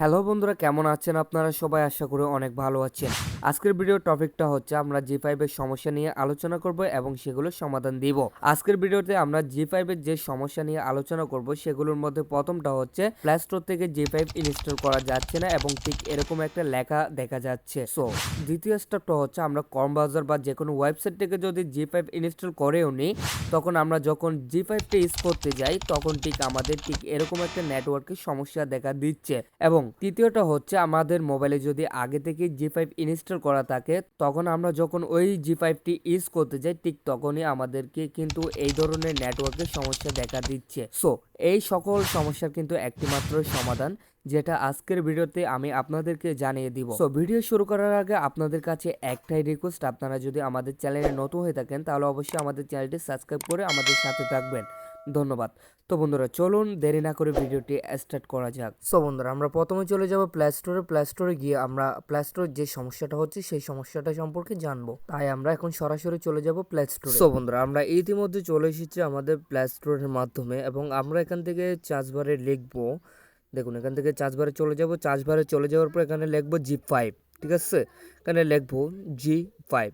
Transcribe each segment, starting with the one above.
Hello বন্ধুরা, কেমন আছেন আপনারা সবাই? আশা করি অনেক ভালো আছেন। আজকের ভিডিওর টপিকটা হচ্ছে আমরা জি5 এর সমস্যা নিয়ে আলোচনা করব এবং সেগুলোর সমাধান দিব। আজকের ভিডিওতে আমরা জি5 এর যে সমস্যা নিয়ে আলোচনা করব সেগুলোর মধ্যে প্রথমটা হচ্ছে প্লে স্টোর থেকে জি5 ইনস্টল করা যাচ্ছে না এবং ঠিক এরকম একটা লেখা দেখা যাচ্ছে। সো দ্বিতীয় স্টেপটা হচ্ছে আমরা ক্রোম ব্রাউজার বা যে কোনো ওয়েবসাইট থেকে যদি জি5 ইনস্টল করেও নিই, তখন আমরা যখন জি5টা ইউজ করতে যাই তখন ঠিক আমাদের ঠিক এরকম একটা নেটওয়ার্কের সমস্যা দেখা দিচ্ছে। এবং তৃতীয়টা হচ্ছে আমাদের মোবাইলে যদি আগে থেকে জি5 ইনস্টল করা থাকে, তখন আমরা যখন ওই জি5টি ইউজ করতে যাই ঠিক তখনই আমাদেরকে কিন্তু এই ধরনের নেটওয়ার্কের সমস্যা দেখা দিচ্ছে। সো এই সকল সমস্যার কিন্তু একটি মাত্র সমাধান, যেটা আজকের ভিডিওতে আমি আপনাদেরকে জানিয়ে দিব। সো ভিডিও শুরু করার আগে আপনাদের কাছে একটাই রিকোয়েস্ট, আপনারা যদি আমাদের চ্যানেলে নতুন হয়ে থাকেন তাহলে অবশ্যই আমাদের চ্যানেলটি সাবস্ক্রাইব করে আমাদের সাথে থাকবেন। ধন্যবাদ। তো বন্ধুরা চলুন দেরি না করে ভিডিওটি স্টার্ট করা যাক। সো বন্ধুরা আমরা প্রথমে চলে যাব প্লে স্টোরে গিয়ে আমরা প্লে স্টোরের যে সমস্যাটা হচ্ছে সেই সমস্যাটা সম্পর্কে জানবো। তাই আমরা এখন সরাসরি চলে যাব প্লে স্টোরে। সো বন্ধুরা আমরা ইতিমধ্যে চলে এসেছি আমাদের প্লে স্টোরের মাধ্যমে এবং আমরা এখান থেকে সার্চ বারে লিখবো, দেখুন এখান থেকে সার্চ বারে চলে যাব। সার্চ বারে চলে যাওয়ার পর এখানে লিখবো জি5, ঠিক আছে? এখানে লিখবো জি5।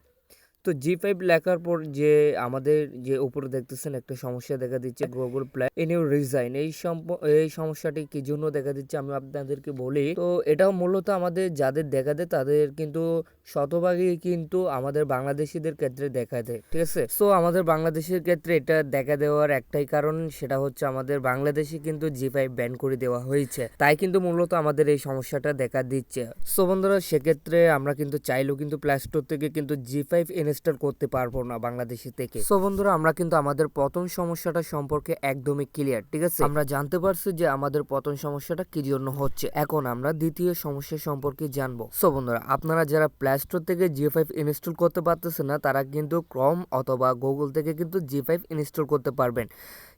তো জি5 লেখার পর যে আমাদের যে উপরে দেখতেছেন একটা সমস্যা দেখা দিচ্ছে, গুগল প্লে ইনিউ রিজাইন। এই সমস্যাটি কি জন্য দেখা দিচ্ছে আমি আপনাদেরকে বলি। তো এটাও মূলত আমাদের যাদের দেখা দেয় তাদের কিন্তু শতভাগই কিন্তু আমাদের বাংলাদেশিদের ক্ষেত্রে দেখা দেয়, ঠিক আছে? সো আমাদের বাংলাদেশের ক্ষেত্রে এটা দেখা দেওয়ার একটাই কারণ, সেটা হচ্ছে আমাদের বাংলাদেশে কিন্তু জি5 ব্যান করে দেওয়া হয়েছে, তাই কিন্তু মূলত আমাদের এই সমস্যাটা দেখা দিচ্ছে। সো বন্ধুরা সেক্ষেত্রে আমরা কিন্তু চাইলেও কিন্তু প্লে স্টোর থেকে কিন্তু জি5 ইনস্টল করতে পারবো না বাংলাদেশি থেকে। সো বন্ধুরা আমরা কিন্তু আমাদের প্রথম সমস্যাটা সম্পর্কে একদমই ক্লিয়ার, ঠিক আছে? আমরা জানতে পারছি যে আমাদের প্রথম সমস্যাটা কি জন্য হচ্ছে। এখন আমরা দ্বিতীয় সমস্যা সম্পর্কে জানবো। সো বন্ধুরা আপনারা যারা প্লে স্টোর থেকে জি5 ইনস্টল করতে পারতেছেন না, তারা কিন্তু ক্রোম অথবা গুগল থেকে কিন্তু জি5 ইনস্টল করতে পারবেন।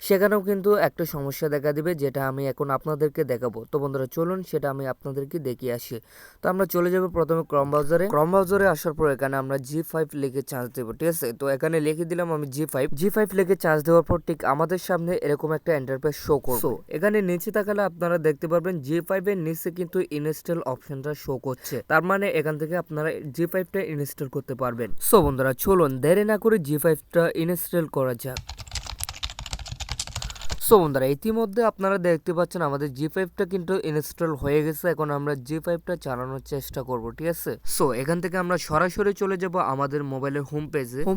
সেখানেও কিন্তু একটা সমস্যা দেখা দিবে, যেটা আমি এখন আপনাদেরকে দেখাবো। তো বন্ধুরা চলুন সেটা আমি আপনাদেরকে দেখিয়ে আসি। তো আমরা চলে যাব প্রথমে ক্রোম ব্রাউজারে আসার পর এখানে আমরা জি5 লিখে চার্জ দেবো, ঠিক আছে? তো এখানে লিখে দিলাম আমি জি5 লিখে চার্জ দেওয়ার পর ঠিক আমাদের সামনে এরকম একটা ইন্টারফেস শো করবে। সো এখানে নিচে তাকালে আপনারা দেখতে পারবেন জি5 এর নিচে কিন্তু ইনস্টল অপশনটা শো করছে, তার মানে এখান থেকে আপনারা জি5টা ইনস্টল করতে পারবেন। সো বন্ধুরা চলুন দেরি না করে জি5টা ইনস্টল করা যাক। সো বন্ধুরা ইতিমধ্যে আপনারা দেখতে পাচ্ছেন আমাদের জি5টা কিন্তু ইনস্টল হয়ে গেছে। এখন আমরা জি5টা চালানোর চেষ্টা করব, ঠিক আছে? সো এখান থেকে আমরা সরাসরি চলে যাব আমাদের মোবাইলের হোম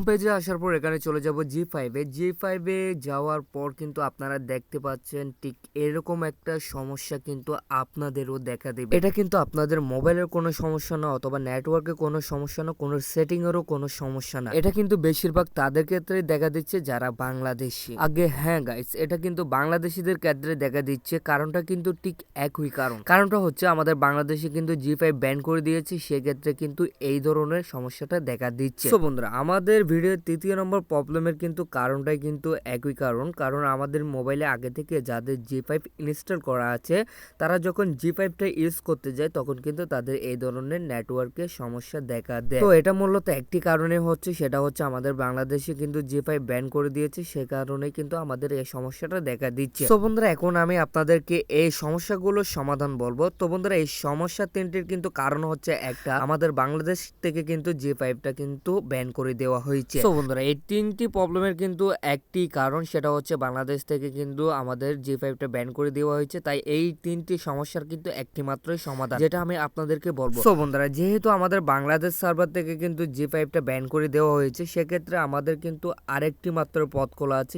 পেজে আসার পর এখানে চলে যাব জি5 এ যাওয়ার পর কিন্তু আপনারা দেখতে পাচ্ছেন ঠিক এরকম একটা সমস্যা কিন্তু আপনাদেরও দেখা দেবে। এটা কিন্তু আপনাদের মোবাইলের কোনো সমস্যা না, অথবা নেটওয়ার্কের কোনো সমস্যা না, কোনো সেটিং এরও কোনো সমস্যা না। এটা কিন্তু বেশিরভাগ তাদের ক্ষেত্রে দেখা দিচ্ছে যারা বাংলাদেশি। আগে হ্যাঁ গাইস, এটা কিন্তু বাংলাদেশিদের ক্ষেত্রে দেখা দিচ্ছে। কারণটা কিন্তু ঠিক একই কারণটা হচ্ছে আমাদের বাংলাদেশে কিন্তু জি5 ব্যান করে দিয়েছে, সেক্ষেত্রে কিন্তু এই ধরনের সমস্যাটা দেখা দিচ্ছে। তো বন্ধুরা আমাদের ভিডিওর তৃতীয় নম্বর প্রবলেমের কিন্তু কারণটাই কিন্তু একই কারণ আমাদের মোবাইলে আগে থেকে যাদের জি5 ইনস্টল করা আছে, তারা যখন জি5টা ইউজ করতে যায় তখন কিন্তু তাদের এই ধরনের নেটওয়ার্কের সমস্যা দেখা দেয়। তো এটা মূলত একটি কারণে হচ্ছে, সেটা হচ্ছে আমাদের বাংলাদেশে কিন্তু জি5 ব্যান করে দিয়েছে, সে কারণে কিন্তু আমাদের এই সমস্যাটা দেখা দিচ্ছে। তো বন্ধুরা এখন আমি আপনাদেরকে এই সমস্যাগুলোর সমাধান বলবো। তো বন্ধুরা এই সমস্যা তিনটির কিন্তু কারণ হচ্ছে একটা, আমাদের বাংলাদেশ থেকে কিন্তু জি5টা কিন্তু ব্যান করে দেওয়া হয়েছে। তো বন্ধুরা এই তিনটি প্রবলেমের কিন্তু একটি কারণ, সেটা হচ্ছে বাংলাদেশ থেকে কিন্তু আমাদের জি5টা ব্যান করে দেওয়া হয়েছে, তাই এই তিনটি সমস্যার কিন্তু একটি মাত্রই সমাধান, যেটা আমি আপনাদেরকে বলবো। তো বন্ধুরা যেহেতু আমাদের বাংলাদেশ সার্ভার থেকে কিন্তু জি5টা ব্যান করে দেওয়া হয়েছে, সেক্ষেত্রে আমাদের কিন্তু আরেকটি মাত্র পথ খোলা আছে,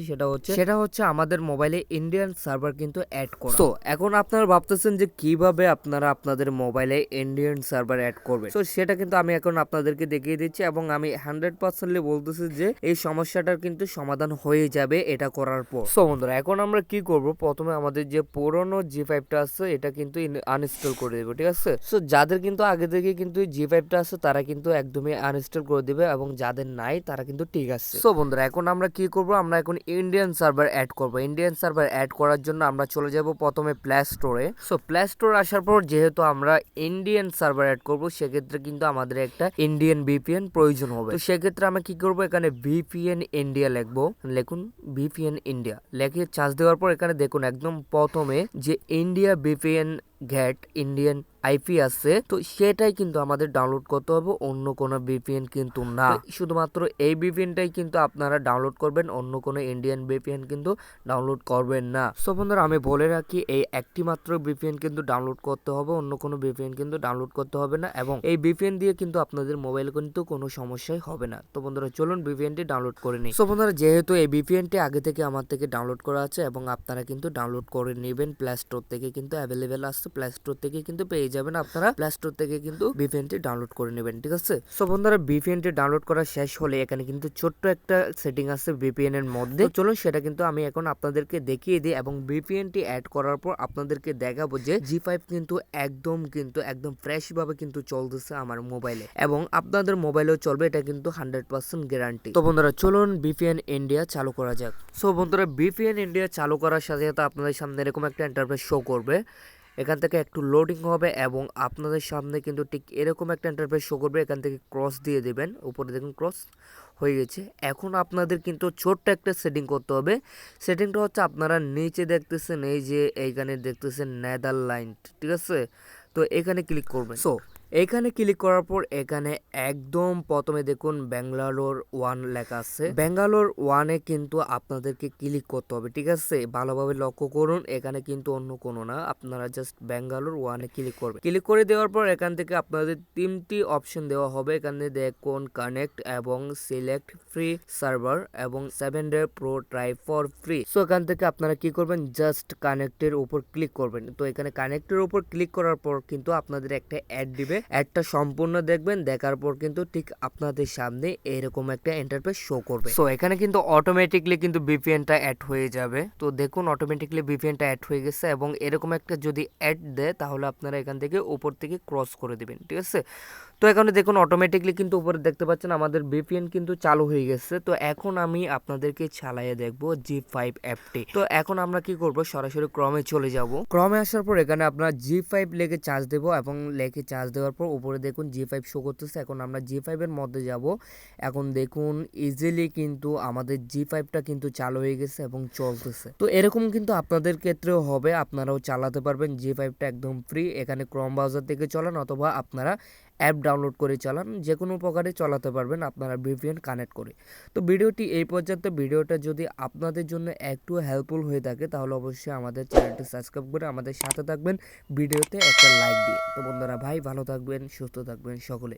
সেটা হচ্ছে আমাদের মোবাইলে ইন্ডিয়ান সার্ভার কিন্তু অ্যাড করা। তো এখন আপনারা ভাবতেছেন যে কিভাবে আপনারা আপনাদের মোবাইলে ইন্ডিয়ান সার্ভার অ্যাড করবেন। তো সেটা কিন্তু আমি এখন আপনাদেরকে দেখিয়ে দিচ্ছি এবং আমি 100% বলতেছি যে এই সমস্যাটার কিন্তু সমাধান হয়ে যাবে এটা করার পর। সো বন্ধুরা এখন আমরা কি করব, প্রথমে আমাদের যে পুরনো জি5টা আছে এটা কিন্তু আনইনস্টল করে দেবো, ঠিক আছে? সো যাদের কিন্তু আগে থেকে কিন্তু জি5টা আছে তারা কিন্তু একদমই আনইনস্টল করে দিবে এবং যাদের নাই তারা কিন্তু ঠিক আছে। সো বন্ধুরা এখন আমরা কি করব, আমরা এখন ইন্ডিয়ান সার্ভার অ্যাড করব। ইন্ডিয়ান সার্ভার অ্যাড করার জন্য আমরা চলে যাব প্রথমে প্লে স্টোরে। সো প্লে স্টোর আসার পর যেহেতু আমরা ইন্ডিয়ান সার্ভার অ্যাড করব, সেক্ষেত্রে কিন্তু আমাদের একটা ইন্ডিয়ান ভিপিএন প্রয়োজন হবে। তো সেক্ষেত্রে আমরা কি করব, এখানে ভিপিএন ইন্ডিয়া লিখুন ভিপিএন ইন্ডিয়া লিখে চার্জ দেওয়ার পর এখানে দেখুন একদম প্রথমে যে India VPN get Indian IP আছে, তো সেটাই কিন্তু আমাদের ডাউনলোড করতে হবে, অন্য কোনো ভিপিএন কিন্তু না। শুধুমাত্র এই ভিপিএনটাই কিন্তু আপনারা ডাউনলোড করবেন, অন্য কোনো ইন্ডিয়ান ভিপিএন কিন্তু ডাউনলোড করবেন না। সো বন্ধুরা আমি বলে রাখি, এই একটি মাত্র ভিপিএন কিন্তু ডাউনলোড করতে হবে, অন্য কোনো ভিপিএন কিন্তু ডাউনলোড করতে হবে না, এবং এই ভিপিএন দিয়ে কিন্তু আপনাদের মোবাইলে কিন্তু কোনো সমস্যাই হবে না। তো বন্ধুরা চলুন ভিপিএনটি ডাউনলোড করে নিই। সো বন্ধুরা যেহেতু এই ভিপিএনটি আগে থেকে আমার থেকে ডাউনলোড করা আছে এবং আপনারা কিন্তু ডাউনলোড করে নেবেন, প্লে স্টোর থেকে কিন্তু অ্যাভেলেবেল আসছে, প্লে স্টোর থেকে কিন্তু পেয়ে যাবেন, আপনারা প্লে স্টোর থেকে কিন্তু ভিপিএনটি ডাউনলোড করে নেবেন, ঠিক আছে। সো বন্ধুরা ভিপিএনটি ডাউনলোড করা শেষ হলে এখানে কিন্তু ছোট্ট একটা সেটিং আছে ভিপিএন এর মধ্যে, চলুন সেটা কিন্তু আমি এখন আপনাদেরকে দেখিয়ে দিই, এবং ভিপিএনটি অ্যাড করার পর আপনাদেরকে দেখাবো যে G5 কিন্তু একদম ফ্রেশ ভাবে কিন্তু চলতেছে আমার মোবাইলে, এবং আপনাদের মোবাইলেও চলবে, এটা কিন্তু 100% গ্যারান্টি। তো বন্ধুরা চলুন ভিপিএন ইন্ডিয়া চালু করা যাক। সো বন্ধুরা ভিপিএন ইন্ডিয়া চালু করার সাথে সাথে আপনাদের সামনে এরকম একটা ইন্টারফেস শো করবে, এখান থেকে একটু লোডিং হবে এবং আপনাদের সামনে কিন্তু ঠিক এরকম একটা ইন্টারফেস শো করবে, এখান থেকে ক্রস দিয়ে দেবেন, উপরে দেখুন ক্রস হয়ে গেছে। এখন আপনাদের কিন্তু ছোট্ট একটা সেটিং করতে হবে, সেটিংটা হচ্ছে আপনারা নিচে দেখতেছেন, এই যে এইখানে দেখতেছেন নেদারল্যান্ড, ঠিক আছে, তো এখানে ক্লিক করবেন। সো এখানে ক্লিক করার পর এখানে একদম প্রথমে দেখুন ব্যাঙ্গালোর 1 লেখা আছে, ব্যাঙ্গালোর 1-এ কিন্তু আপনাদেরকে ক্লিক করতে হবে, ঠিক আছে, ভালোভাবে লক্ষ্য করুন, এখানে কিন্তু অন্য কোনো না, আপনারা জাস্ট ব্যাঙ্গালোর 1-এ ক্লিক করবেন। ক্লিক করে দেওয়ার পর এখান থেকে আপনাদের 3টি অপশন দেওয়া হবে, এখানে দেখুন কানেক্ট এবং সিলেক্ট ফ্রি সার্ভার এবং 7 day pro try for free. So এখান থেকে আপনারা কি করবেন, জাস্ট কানেক্টের উপর ক্লিক করবেন। তো এখানে কানেক্টের উপর ক্লিক করার পর কিন্তু আপনাদের একটা অ্যাড দিবে, অ্যাডটা সম্পূর্ণ দেখবেন, দেখার পর কিন্তু ঠিক আপনাদের সামনে এরকম একটা ইন্টারফেস শো করবে। সো এখানে কিন্তু অটোমেটিকলি কিন্তু ভিপিএনটা অ্যাড হয়ে যাবে, তো দেখুন অটোমেটিকলি ভিপিএনটা অ্যাড হয়ে গেছে, এবং এরকম একটা যদি অ্যাড দেয় তাহলে আপনারা এখান থেকে উপর থেকে ক্রস করে দিবেন, ঠিক আছে। তো এখানে দেখুন অটোমেটিকলি কিন্তু উপরে দেখতে পাচ্ছেন আমাদের ভিপিএন কিন্তু চালু হয়ে গেছে। তো এখন আমি আপনাদেরকে চালাইয়ে দেখবো G5 অ্যাপটি। তো এখন আমরা কি করব, সরাসরি ক্রমে চলে যাব। ক্রমে আসার পর এখানে আপনার G5 লেগে চার্জ দেব, এবং লেগে চার্জ দেওয়ার পর উপরে দেখুন G5 শো করতেছে। এখন আমরা G5 এর মধ্যে যাব। এখন দেখুন ইজিলি কিন্তু আমাদের G5টা কিন্তু চালু হয়ে গেছে এবং চলতেছে। তো এরকম কিন্তু আপনাদের ক্ষেত্রেও হবে, আপনারাও চালাতে পারবেন। G5টা একদম ফ্রি, এখানে ক্রোম ব্রাউজার থেকে চালান অথবা আপনারা অ্যাপ ডাউনলোড করে চালান, যে কোনো প্রকারে চালাতে পারবেন আপনারা ভিপিএন কানেক্ট করে। তো ভিডিওটি এই পর্যন্ত, ভিডিওটা যদি আপনাদের জন্য একটু হেল্পফুল হয়ে থাকে তাহলে অবশ্যই আমাদের চ্যানেলটি সাবস্ক্রাইব করে আমাদের সাথে থাকবেন, ভিডিওতে একটা লাইক দিয়ে। তো বন্ধুরা ভাই ভালো থাকবেন, সুস্থ থাকবেন সকলে।